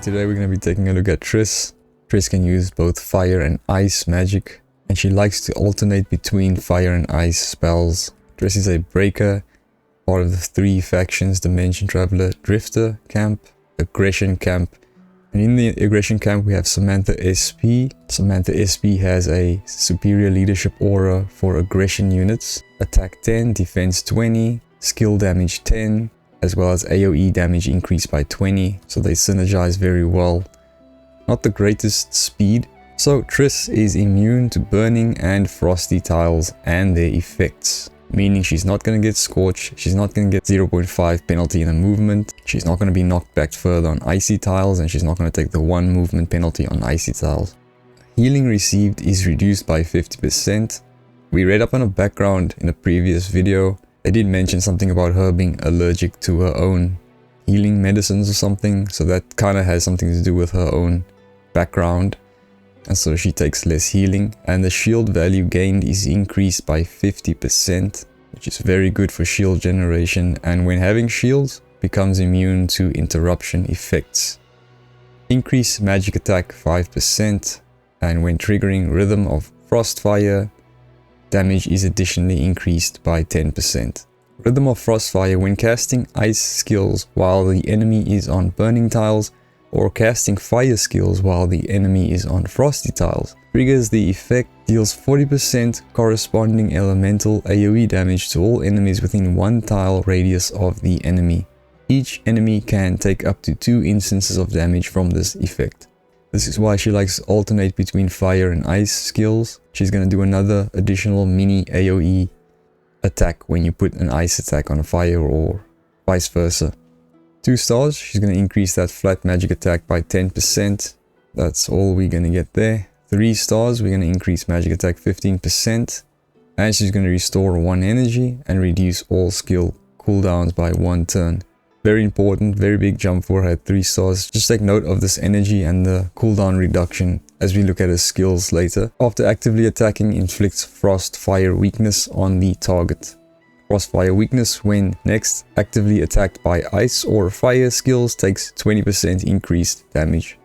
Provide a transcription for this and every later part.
today we're going to be taking a look at Triss. Triss can use both fire and ice magic, and she likes to alternate between fire and ice spells. Triss is a breaker, part of the three factions: Dimension Traveler, Drifter Camp, Aggression Camp. And in the Aggression Camp we have Samantha SP. Samantha SP has a superior leadership aura for aggression units. Attack 10, defense 20, skill damage 10, as well as AoE damage increased by 20, so they synergize very well. Not the greatest speed. So Triss is immune to burning and frosty tiles and their effects, meaning she's not going to get scorched, she's not going to get 0.5 penalty in a movement, she's not going to be knocked back further on icy tiles, and she's not going to take the 1 movement penalty on icy tiles. Healing received is reduced by 50%. We read up on a background in a previous video. They did mention something about her being allergic to her own healing medicines or something, so that kind of has something to do with her own background, and so she takes less healing. And the shield value gained is increased by 50%, which is very good for shield generation, and when having shields becomes immune to interruption effects. Increase magic attack 5%, and when triggering Rhythm of Frostfire, damage is additionally increased by 10%. Rhythm of Frostfire: when casting ice skills while the enemy is on burning tiles, or casting fire skills while the enemy is on frosty tiles, triggers the effect, deals 40% corresponding elemental AoE damage to all enemies within 1 tile radius of the enemy. Each enemy can take up to 2 instances of damage from this effect. This is why she likes to alternate between fire and ice skills. She's going to do another additional mini AoE attack when you put an ice attack on a fire, or vice versa. 2 stars, she's going to increase that flat magic attack by 10%. That's all we're going to get there. 3 stars, we're going to increase magic attack 15%. And she's going to restore 1 energy and reduce all skill cooldowns by 1 turn. Very important, very big jump for her at 3 stars. Just take note of this energy and the cooldown reduction as we look at her skills later. After actively attacking, inflicts frost fire weakness on the target. Frostfire weakness when next actively attacked by ice or fire skills takes 20% increased damage.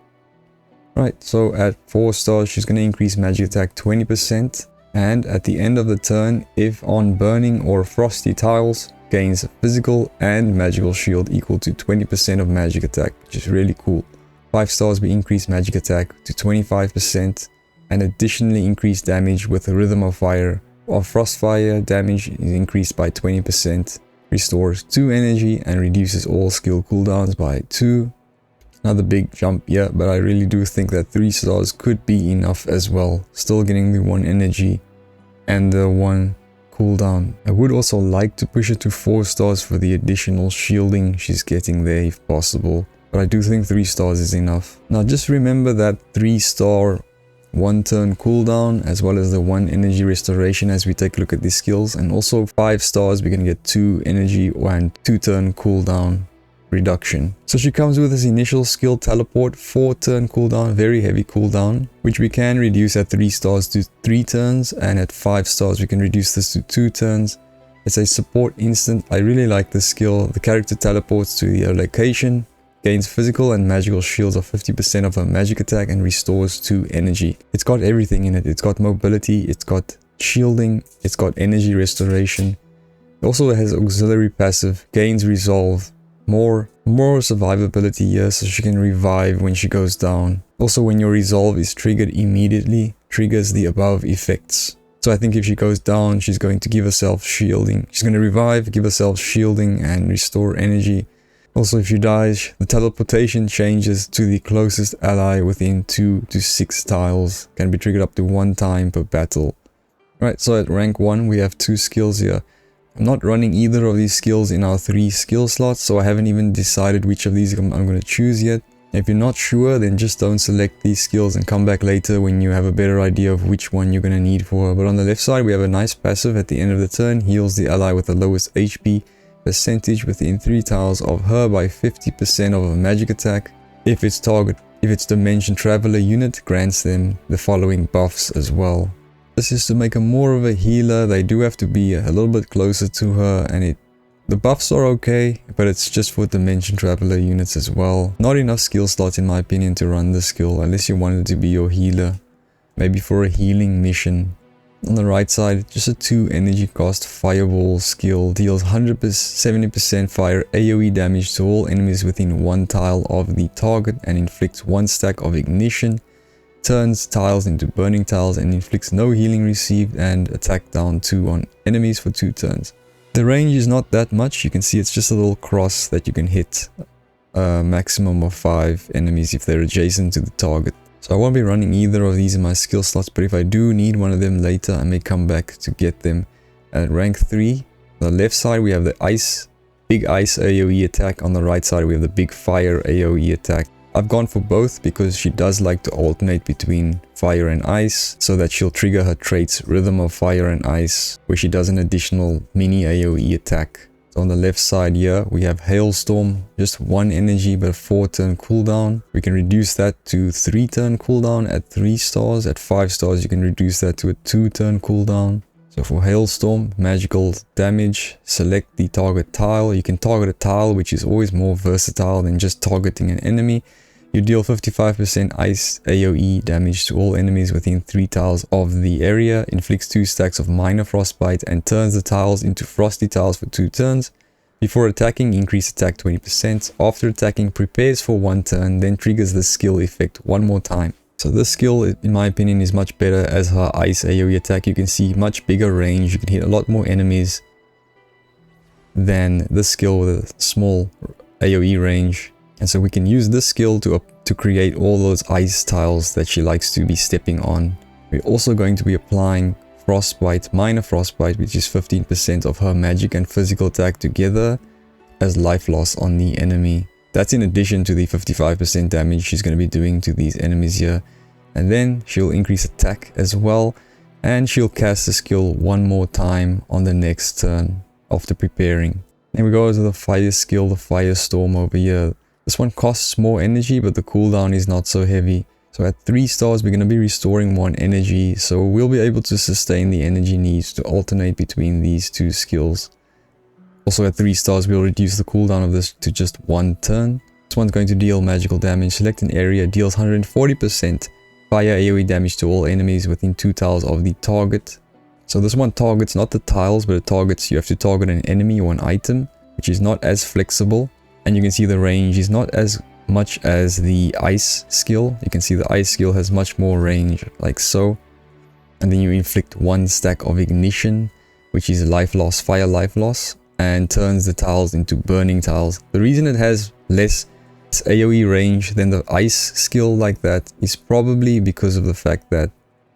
Right, so at 4 stars she's going to increase magic attack 20%, and at the end of the turn, if on burning or frosty tiles, gains a physical and magical shield equal to 20% of magic attack, which is really cool. 5 stars we increase magic attack to 25% and additionally increase damage with a Rhythm of Fire. Or Frostfire damage is increased by 20%, restores 2 energy and reduces all skill cooldowns by 2. Another big jump, yeah, but I really do think that 3 stars could be enough as well. Still getting the 1 energy and the 1 cooldown. I would also like to push it to 4 stars for the additional shielding she's getting there if possible, but I do think 3 stars is enough. Now just remember that 3 star 1 turn cooldown as well as the 1 energy restoration as we take a look at these skills, and also 5 stars we can get 2 energy and 2 turn cooldown reduction. So she comes with this initial skill teleport, 4 turn cooldown, very heavy cooldown, which we can reduce at 3 stars to 3 turns, and at 5 stars we can reduce this to 2 turns. It's a support instant. I really like this skill. The character teleports to the location, gains physical and magical shields of 50% of her magic attack, and restores 2 energy. It's got everything in it. It's got mobility, it's got shielding, it's got energy restoration. It also has auxiliary passive, gains resolve, more survivability here, so she can revive when she goes down. Also, when your resolve is triggered immediately, triggers the above effects. So I think if she goes down, she's going to give herself shielding. She's going to revive, give herself shielding and restore energy. Also, if she dies, the teleportation changes to the closest ally within 2 to 6 tiles. Can be triggered up to 1 time per battle. Right, so at rank 1 we have 2 skills here. I'm not running either of these skills in our 3 skill slots, so I haven't even decided which of these I'm going to choose yet. If you're not sure, then just don't select these skills and come back later when you have a better idea of which one you're going to need for her. But on the left side we have a nice passive at the end of the turn, heals the ally with the lowest HP percentage within 3 tiles of her by 50% of a magic attack. If its Dimension Traveler unit, grants them the following buffs as well. This is to make her more of a healer. They do have to be a little bit closer to her, and it The buffs are okay, but it's just for Dimension Traveler units as well. Not enough skill slots in my opinion to run this skill, unless you wanted to be your healer. Maybe for a healing mission. On the right side, just a 2 energy cost Fireball skill. Deals 70% fire AoE damage to all enemies within 1 tile of the target and inflicts 1 stack of ignition. Turns tiles into burning tiles and inflicts no healing received and attack down 2 on enemies for 2 turns. The range is not that much. You can see it's just a little cross that you can hit a maximum of 5 enemies if they're adjacent to the target. So I won't be running either of these in my skill slots, but if I do need one of them later, I may come back to get them. At rank 3, on the left side we have the big ice AoE attack. On the right side we have the big fire AoE attack. I've gone for both because she does like to alternate between fire and ice, so that she'll trigger her traits Rhythm of Fire and Ice, where she does an additional mini AoE attack. On the left side here, we have Hailstorm, just 1 energy but a 4 turn cooldown. We can reduce that to 3 turn cooldown at 3 stars. At 5 stars, you can reduce that to a 2 turn cooldown. So for Hailstorm, magical damage, select the target tile. You can target a tile, which is always more versatile than just targeting an enemy. You deal 55% ice AoE damage to all enemies within 3 tiles of the area, inflicts 2 stacks of minor frostbite and turns the tiles into frosty tiles for 2 turns. Before attacking, increase attack 20%. After attacking, prepares for 1 turn, then triggers the skill effect 1 more time. So this skill, in my opinion, is much better as her ice AoE attack. You can see much bigger range, you can hit a lot more enemies than this skill with a small AoE range. And so we can use this skill to create all those ice tiles that she likes to be stepping on. We're also going to be applying Frostbite, Minor Frostbite, which is 15% of her magic and physical attack together as life loss on the enemy. That's in addition to the 55% damage she's going to be doing to these enemies here. And then she'll increase attack as well, and she'll cast the skill 1 more time on the next turn after preparing. Then we go to the fire skill, the Firestorm over here. This one costs more energy, but the cooldown is not so heavy. So at 3 stars, we're going to be restoring 1 energy. So we'll be able to sustain the energy needs to alternate between these 2 skills. Also at 3 stars, we'll reduce the cooldown of this to just 1 turn. This one's going to deal magical damage. Select an area, deals 140% fire AoE damage to all enemies within 2 tiles of the target. So this one targets not the tiles, but it targets, you have to target an enemy or an item, which is not as flexible. And you can see the range is not as much as the ice skill. You can see the ice skill has much more range, like so. And then you inflict 1 stack of ignition, which is life loss, fire life loss, and turns the tiles into burning tiles. The reason it has less AoE range than the ice skill like that is probably because of the fact that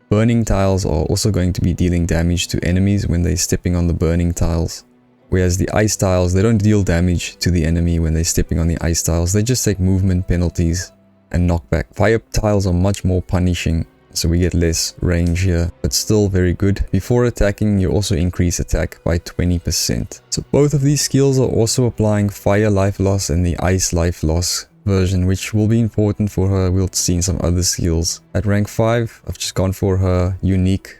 burning tiles are also going to be dealing damage to enemies when they're stepping on the burning tiles. Whereas the ice tiles, they don't deal damage to the enemy when they're stepping on the ice tiles. They just take movement penalties and knockback. Fire tiles are much more punishing, so we get less range here, but still very good. Before attacking, you also increase attack by 20%. So both of these skills are also applying fire life loss and the ice life loss version, which will be important for her. We'll see in some other skills. At rank 5, I've just gone for her unique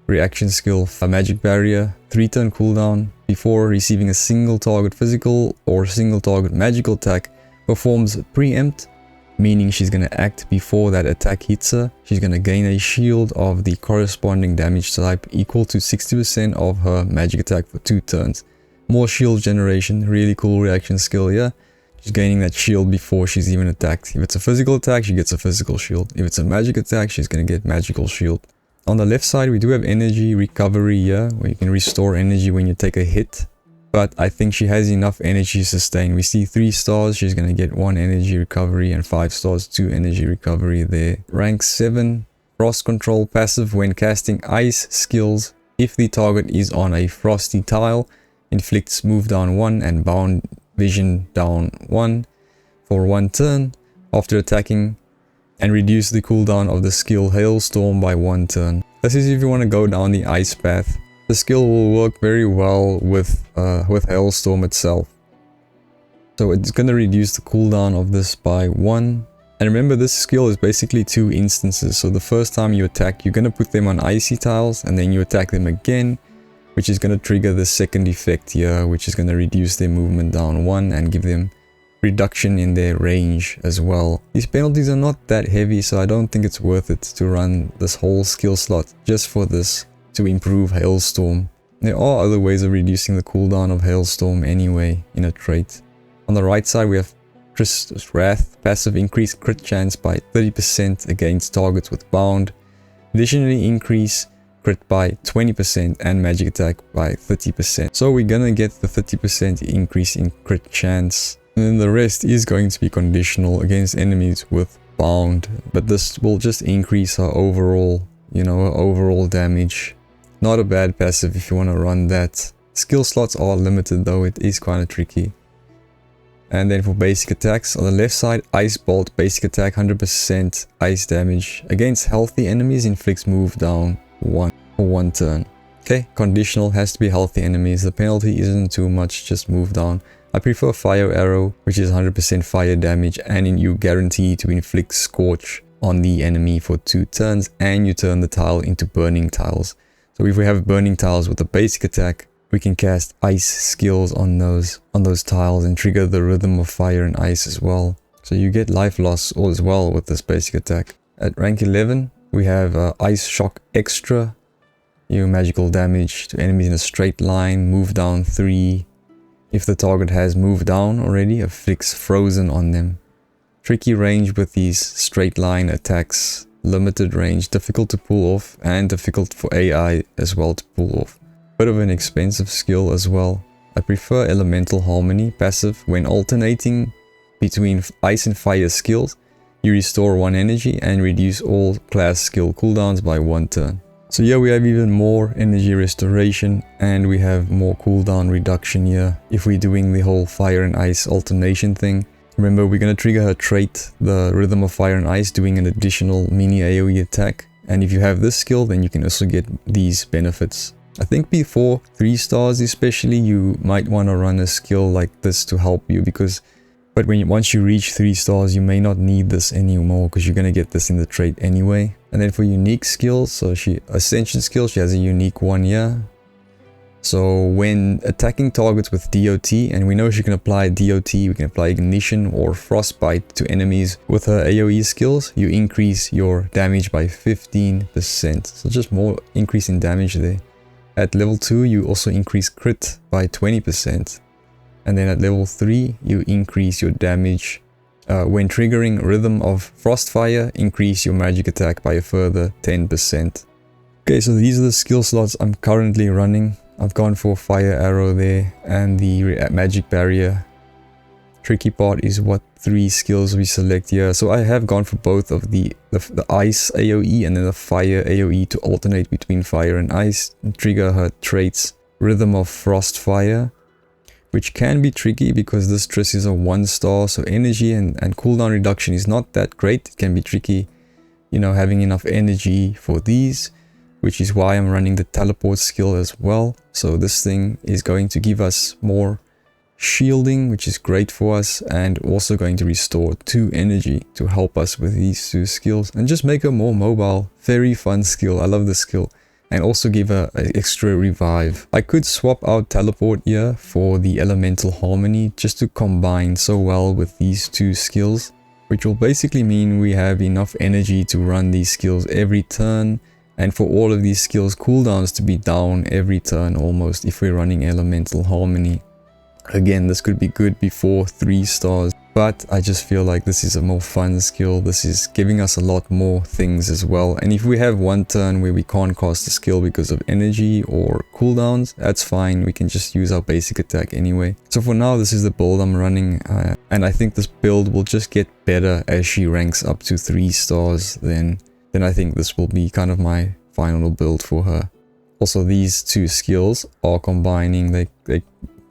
reaction skill, a magic barrier, 3 turn cooldown. Before receiving a single target physical or single target magical attack, performs preempt, meaning she's going to act before that attack hits her. She's going to gain a shield of the corresponding damage type equal to 60% of her magic attack for 2 turns. More shield generation, really cool reaction skill here. She's gaining that shield before she's even attacked. If it's a physical attack, she gets a physical shield. If it's a magic attack, she's going to get magical shield. On the left side, we do have energy recovery here, where you can restore energy when you take a hit. But I think she has enough energy to sustain. We see 3 stars, she's going to get 1 energy recovery, and 5 stars, 2 energy recovery there. Rank 7, Frost Control passive when casting ice skills. If the target is on a frosty tile, inflicts move down 1 and bound vision down 1 for 1 turn after attacking, and reduce the cooldown of the skill Hailstorm by 1 turn. This is if you want to go down the ice path. The skill will work very well with Hailstorm itself. So it's going to reduce the cooldown of this by 1. And remember, this skill is basically 2 instances. So the first time you attack, you're going to put them on icy tiles, and then you attack them again. which is going to trigger the second effect here, which is going to reduce their movement down 1 and give them reduction in their range as well. These penalties are not that heavy, so I don't think it's worth it to run this whole skill slot just for this to improve Hailstorm. There are other ways of reducing the cooldown of Hailstorm anyway in a trait. On the right side we have Triss Wrath, passive increase crit chance by 30% against targets with bound. Additionally increase crit by 20% and magic attack by 30%. So we're gonna get the 30% increase in crit chance. And then the rest is going to be conditional against enemies with bound. But this will just increase our overall, our overall damage. Not a bad passive if you want to run that. Skill slots are limited though, it is kind of tricky. And then for basic attacks, on the left side, Ice Bolt, basic attack, 100% ice damage. Against healthy enemies, inflicts move down 1 for 1 turn. Okay, conditional, has to be healthy enemies. The penalty isn't too much, just move down. I prefer Fire Arrow, which is 100% fire damage, and you guarantee to inflict Scorch on the enemy for 2 turns, and you turn the tile into burning tiles. So if we have burning tiles with a basic attack, we can cast ice skills on those tiles and trigger the rhythm of fire and ice as well. So you get life loss as well with this basic attack. At rank 11, we have Ice Shock Extra. Magical damage to enemies in a straight line, move down 3. If the target has moved down already, afflicts frozen on them. Tricky range with these straight line attacks. Limited range, difficult to pull off, and difficult for AI as well to pull off. Bit of an expensive skill as well. I prefer Elemental Harmony, passive. When alternating between ice and fire skills, you restore 1 energy and reduce all class skill cooldowns by 1 turn. So here we have even more energy restoration, and we have more cooldown reduction here if we're doing the whole fire and ice alternation thing. Remember, we're going to trigger her trait, the Rhythm of Fire and Ice, doing an additional mini AoE attack. And if you have this skill, then you can also get these benefits. I think before 3 stars especially, you might want to run a skill like this to help you, but once you reach 3 stars, you may not need this anymore because you're going to get this in the trait anyway. And then for unique skills, so Ascension skill, she has a unique one here. So when attacking targets with DOT, and we know she can apply DOT, we can apply Ignition or Frostbite to enemies with her AoE skills, you increase your damage by 15%. So just more increase in damage there. At level 2, you also increase crit by 20%. And then at level 3, you increase your damage. When triggering Rhythm of Frostfire, increase your magic attack by a further 10%. Okay, so these are the skill slots I'm currently running. I've gone for Fire Arrow there and the Magic Barrier. Tricky part is what 3 skills we select here. So I have gone for both of the Ice AoE and then the Fire AoE to alternate between Fire and Ice. And trigger her traits Rhythm of Frostfire, which can be tricky because this Triss is a 1 star, so energy and cooldown reduction is not that great. It can be tricky, having enough energy for these, which is why I'm running the teleport skill as well. So this thing is going to give us more shielding, which is great for us, and also going to restore 2 energy to help us with these 2 skills and just make her more mobile. Very fun skill. I love this skill. And also give her an extra revive. I could swap out teleport here for the Elemental Harmony just to combine so well with these 2 skills, which will basically mean we have enough energy to run these skills every turn, and for all of these skills cooldowns to be down every turn almost if we're running Elemental Harmony. Again, this could be good before 3 stars, but I just feel like this is a more fun skill. This is giving us a lot more things as well. And if we have 1 turn where we can't cast a skill because of energy or cooldowns, that's fine. We can just use our basic attack anyway. So for now, this is the build I'm running. And I think this build will just get better as she ranks up to 3 stars. Then I think this will be kind of my final build for her. Also, these 2 skills are combining. They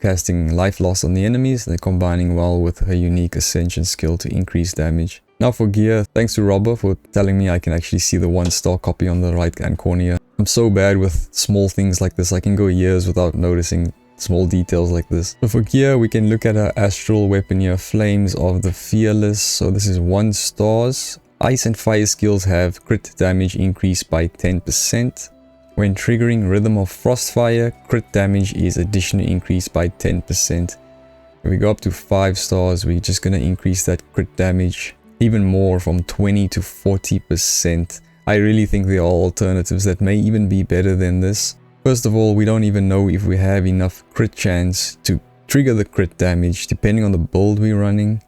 casting life loss on the enemies. They're combining well with her unique Ascension skill to increase damage. Now for gear, thanks to Robber for telling me I can actually see the 1-star copy on the right hand corner here. I'm so bad with small things like this. I can go years without noticing small details like this. So for gear, we can look at her astral weapon here, Flames of the Fearless. So this is 1 stars. Ice and fire skills have crit damage increased by 10%. When triggering Rhythm of Frostfire, crit damage is additionally increased by 10%. If we go up to 5 stars, we're just going to increase that crit damage even more from 20 to 40%. I really think there are alternatives that may even be better than this. First of all, we don't even know if we have enough crit chance to trigger the crit damage depending on the build we're running.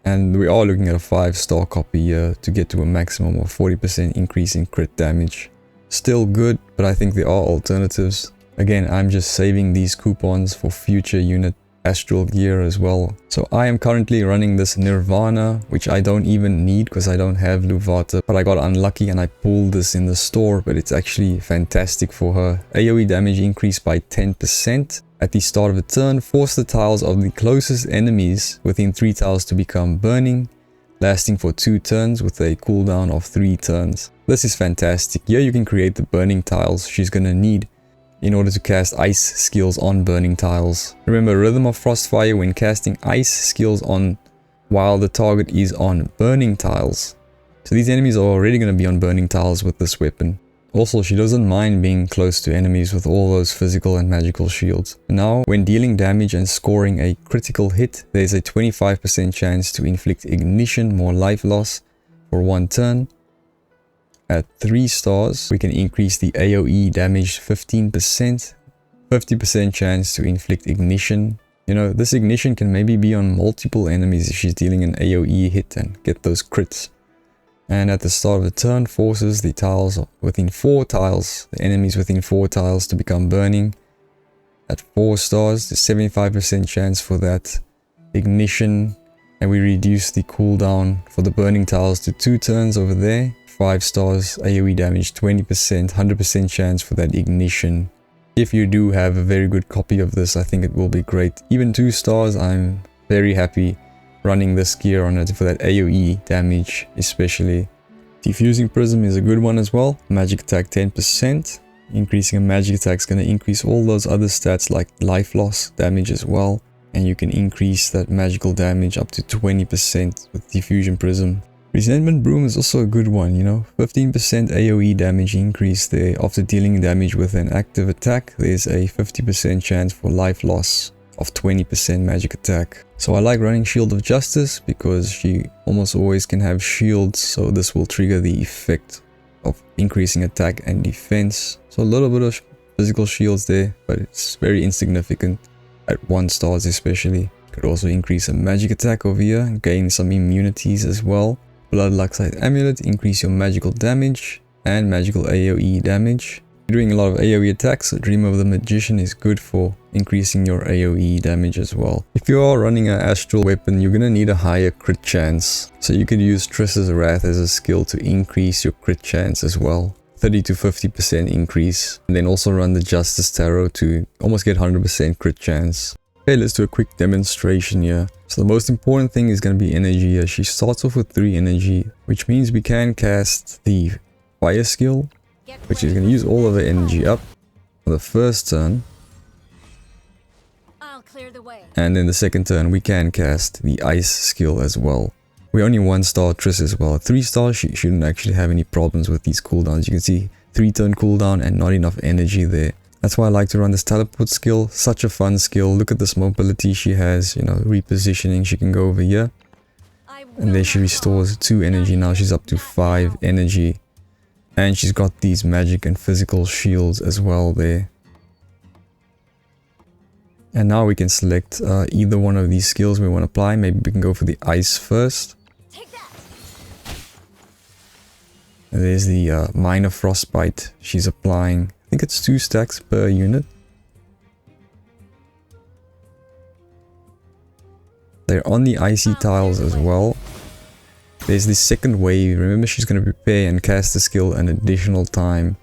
And we are looking at a 5-star copy here to get to a maximum of 40% increase in crit damage. Still good, but I think there are alternatives. Again, I'm just saving these coupons for future unit astral gear as well. So I am currently running this Nirvana, which I don't even need because I don't have Luvata, but I got unlucky and I pulled this in the store, but it's actually fantastic for her. AoE damage increased by 10%. At the start of the turn, force the tiles of the closest enemies within 3 tiles to become burning, lasting for 2 turns with a cooldown of 3 turns. This is fantastic. Here you can create the burning tiles she's gonna need in order to cast ice skills on burning tiles. Remember, Rhythm of Frostfire when casting ice skills on while the target is on burning tiles. So these enemies are already going to be on burning tiles with this weapon. Also, she doesn't mind being close to enemies with all those physical and magical shields. Now, when dealing damage and scoring a critical hit, there's a 25% chance to inflict ignition, more life loss for 1 turn. At 3 stars, we can increase the AoE damage 15%, 50% chance to inflict ignition. You know, this ignition can maybe be on multiple enemies if she's dealing an AoE hit and get those crits. And at the start of the turn, forces the tiles within 4 tiles, the enemies within 4 tiles to become burning. At 4 stars, there's 75% chance for that ignition, and we reduce the cooldown for the burning tiles to 2 turns over there. 5 stars, AoE damage 20%, 100% chance for that ignition. If you do have a very good copy of this, I think it will be great. Even 2 stars, I'm very happy running this gear on it for that AoE damage especially. Diffusing Prism is a good one as well. Magic attack 10%. Increasing a magic attack is going to increase all those other stats like life loss damage as well. And you can increase that magical damage up to 20% with Diffusion Prism. Resentment Broom is also a good one, you know, 15% AoE damage increase there. After dealing damage with an active attack, there's a 50% chance for life loss of 20% magic attack. So I like running Shield of Justice because she almost always can have shields, so this will trigger the effect of increasing attack and defense. So a little bit of physical shields there, but it's very insignificant at 1 stars especially. Could also increase a magic attack over here, gain some immunities as well. Blood Luxite Amulet, increase your magical damage and magical AoE damage. If you're doing a lot of AoE attacks, so Dream of the Magician is good for increasing your AoE damage as well. If you are running an astral weapon, you're gonna need a higher crit chance. So you could use Triss's Wrath as a skill to increase your crit chance as well. 30 to 50% increase. And then also run the Justice Tarot to almost get 100% crit chance. Okay, let's do a quick demonstration here. So the most important thing is going to be energy here. She starts off with 3 energy, which means we can cast the fire skill, which is going to use all of the energy up for the first turn. I'll clear the way. And then the second turn we can cast the ice skill as well. We're only 1-star Triss as well. 3 stars, she shouldn't actually have any problems with these cooldowns. You can see 3-turn cooldown and not enough energy there. That's why I like to run this teleport skill. Such a fun skill. Look at this mobility she has, you know, repositioning. She can go over here. And there she restores 2 energy. Now she's up to 5 energy. And she's got these magic and physical shields as well there. And now we can select either one of these skills we want to apply. Maybe we can go for the ice first. And there's the minor frostbite she's applying. I think it's 2 stacks per unit. They're on the icy tiles as well. There's the second wave. Remember, she's going to prepare and cast the skill an additional time.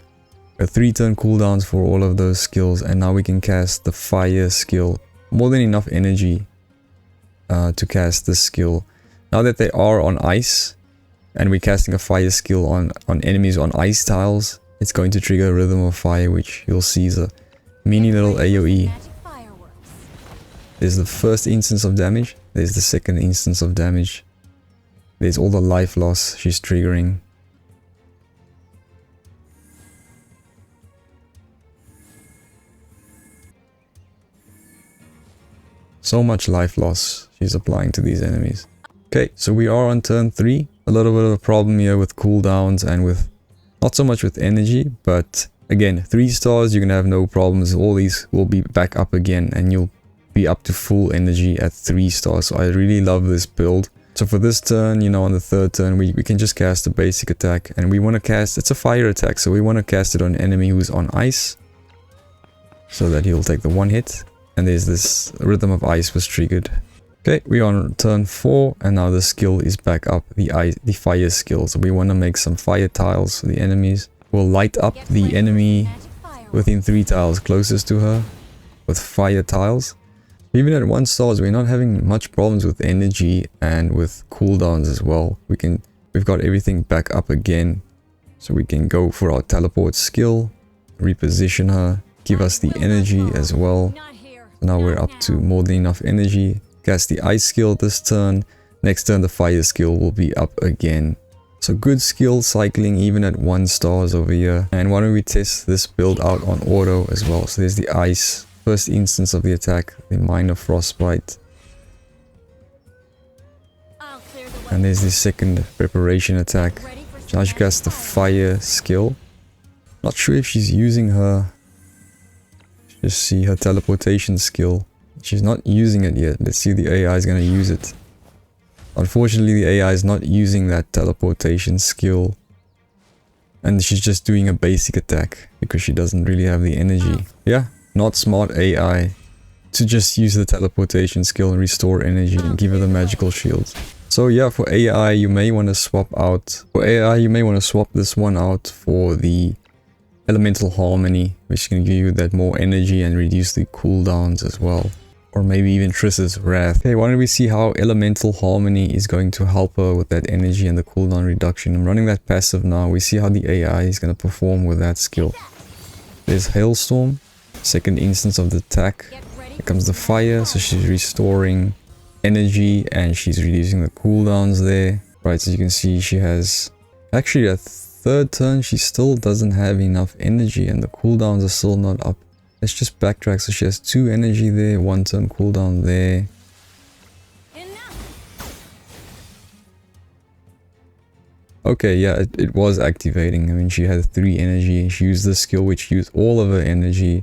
A 3-turn cooldowns for all of those skills, and now we can cast the fire skill. More than enough energy to cast this skill. Now that they are on ice, and we're casting a fire skill on enemies on ice tiles, it's going to trigger Rhythm of Fire, which you'll see is a mini little AoE. There's the first instance of damage. There's the second instance of damage. There's all the life loss she's triggering. So much life loss she's applying to these enemies. Okay, so we are on turn 3. A little bit of a problem here with cooldowns and with not so much with energy, but again, 3 stars, you're gonna have no problems. All these will be back up again and you'll be up to full energy at 3 stars. So I really love this build. So for this turn, you know, on the 3rd turn, we can just cast a basic attack, and we want to cast, it's a fire attack, so we want to cast it on an enemy who's on ice, so that he'll take the 1 hit, and there's this Rhythm of Ice was triggered. Okay, we're on turn 4, and now the skill is back up, the fire skill. So we want to make some fire tiles for the enemies. We'll light up the enemy within 3 tiles closest to her with fire tiles. Even at 1 stars, we're not having much problems with energy and with cooldowns as well. We've got everything back up again. So we can go for our teleport skill, reposition her, give us the energy as well. So now we're up to more than enough energy. Cast the ice skill this turn. Next turn the fire skill will be up again. So good skill cycling even at 1 stars over here. And why don't we test this build out on auto as well. So there's the ice. First instance of the attack, the minor frostbite. And there's the second preparation attack. So now she casts the fire skill. Not sure if she's using her... Just see her teleportation skill. She's not using it yet. Let's see if the AI is going to use it. Unfortunately, the AI is not using that teleportation skill. And she's just doing a basic attack because she doesn't really have the energy. Yeah. Not smart AI to just use the teleportation skill and restore energy and give her the magical shields. So yeah, for AI you may want to swap out, this one out for the Elemental Harmony, which can give you that more energy and reduce the cooldowns as well. Or maybe even Triss's Wrath. Okay, why don't we see how Elemental Harmony is going to help her with that energy and the cooldown reduction. I'm running that passive now. We see how the AI is going to perform with that skill. There's Hailstorm. Second instance of the attack. Here comes the fire, so she's restoring energy and she's reducing the cooldowns there. Right, so you can see she has... Actually, at 3rd turn, she still doesn't have enough energy and the cooldowns are still not up. Let's just backtrack. So she has 2 energy there, 1 turn cooldown there. Okay, yeah, it was activating. I mean, she had 3 energy. She used the skill which used all of her energy.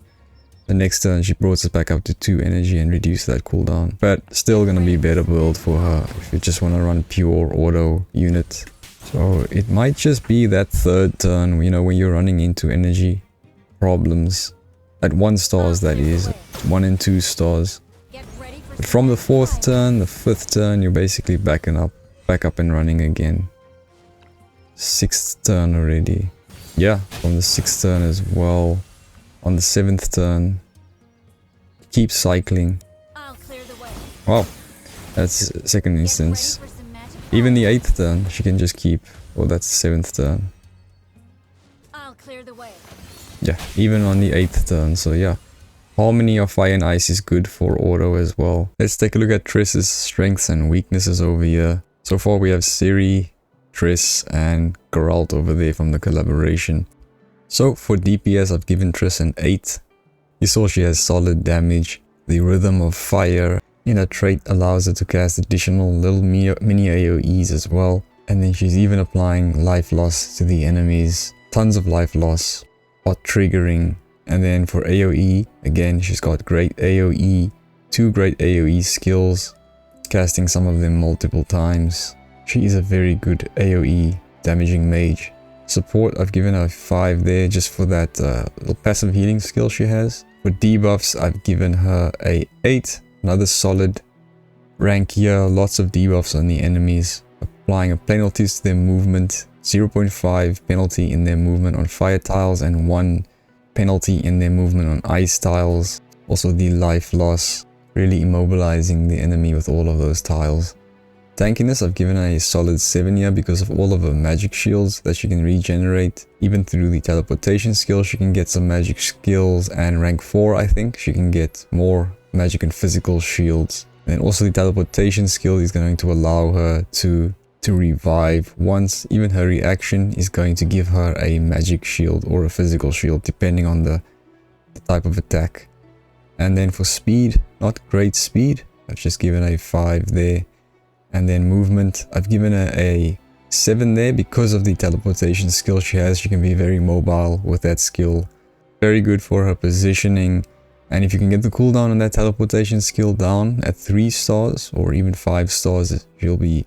The next turn she brought us back up to 2 energy and reduced that cooldown. But still gonna be better build for her if you just want to run pure auto unit. So it might just be that 3rd turn, you know, when you're running into energy problems. At 1 stars, that is. 1 and 2 stars. But from the 4th turn, the 5th turn, you're basically back up and running again. 6th turn already. Yeah, from the 6th turn as well. On the 7th turn, keep cycling. Wow, that's 2nd instance. Even the 8th turn, she can just keep. Oh, that's the 7th turn. Yeah, even on the 8th turn, so yeah. Harmony of Fire and Ice is good for auto as well. Let's take a look at Triss's strengths and weaknesses over here. So far we have Ciri, Triss and Geralt over there from the collaboration. So for DPS I've given Triss an 8. You saw she has solid damage. The Rhythm of Fire in her trait allows her to cast additional little mini AoEs as well. And then she's even applying life loss to the enemies. Tons of life loss. Hot triggering. And then for AoE, again she's got great AoE. 2 great AoE skills. Casting some of them multiple times. She is a very good AoE damaging mage. Support, I've given her 5 there just for that little passive healing skill she has. For debuffs, I've given her a 8. Another solid rank here. Lots of debuffs on the enemies. Applying penalties to their movement. 0.5 penalty in their movement on fire tiles and 1 penalty in their movement on ice tiles. Also the life loss. Really immobilizing the enemy with all of those tiles. Tankiness, I've given her a solid 7 here because of all of her magic shields that she can regenerate. Even through the teleportation skill, she can get some magic skills, and rank 4 I think she can get more magic and physical shields. And also the teleportation skill is going to allow her to revive once. Even her reaction is going to give her a magic shield or a physical shield depending on the type of attack. And then for speed, not great speed. I've just given a 5 there. And then movement, I've given her a 7 there because of the teleportation skill she has. She can be very mobile with that skill. Very good for her positioning. And if you can get the cooldown on that teleportation skill down at 3 stars or even 5 stars, she'll be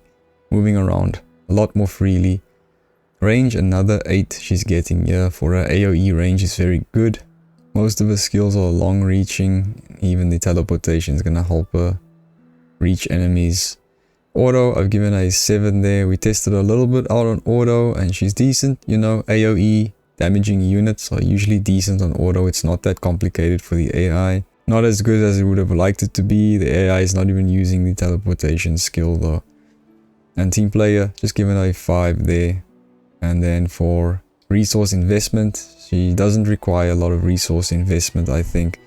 moving around a lot more freely. Range, another 8 she's getting here. For her AoE range is very good. Most of her skills are long reaching. Even the teleportation is going to help her reach enemies. Auto, I've given a 7 there. We tested a little bit out on auto and she's decent. You know, AoE damaging units are usually decent on auto. It's not that complicated for the AI. Not as good as it would have liked it to be. The AI is not even using the teleportation skill though. And team player, just given a 5 there. And then for resource investment, she doesn't require a lot of resource investment, I think.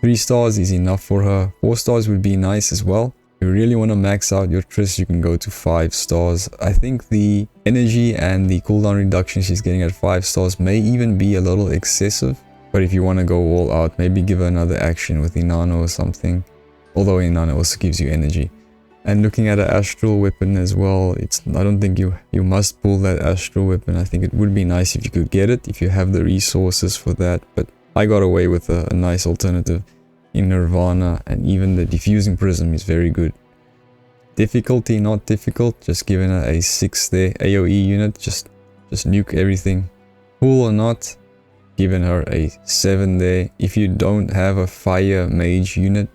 3 stars is enough for her. 4 stars would be nice as well. If you really want to max out your Triss, you can go to 5 stars. I think the energy and the cooldown reduction she's getting at 5 stars may even be a little excessive. But if you want to go all out, maybe give her another action with Inanno or something. Although Inanno also gives you energy. And looking at an astral weapon as well, I don't think you must pull that astral weapon. I think it would be nice if you could get it, if you have the resources for that. But I got away with a nice alternative in Nirvana, and even the diffusing prism is very good. Difficulty, not difficult, just giving her a 6 there. AoE unit, just nuke everything. Cool or not, giving her a 7 there. If you don't have a fire mage unit,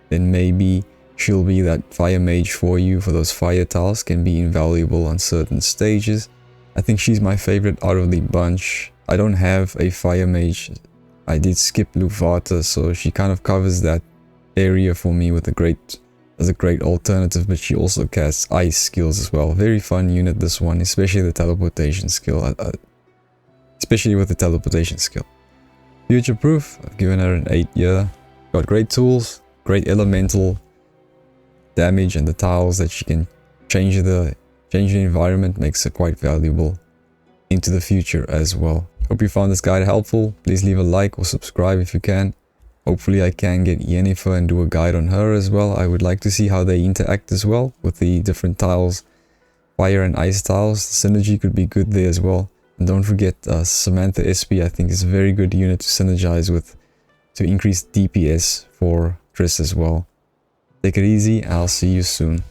then maybe she'll be that fire mage for you. For those fire tiles, can be invaluable on certain stages. I think she's my favorite out of the bunch. I don't have a fire mage. I did skip Luvata, so she kind of covers that area for me with as a great alternative, but she also casts ice skills as well. Very fun unit, this one, especially the teleportation skill. Especially with the teleportation skill. Future proof, I've given her an 8 here. Got great tools, great elemental damage, and the tiles that she can change the environment makes her quite valuable into the future as well. Hope you found this guide helpful. Please leave a like or subscribe if you can. Hopefully I can get Yennefer and do a guide on her as well. I would like to see how they interact as well with the different tiles. Fire and ice tiles. The synergy could be good there as well. And don't forget Samantha SP, I think is a very good unit to synergize with to increase DPS for Triss as well. Take it easy. I'll see you soon.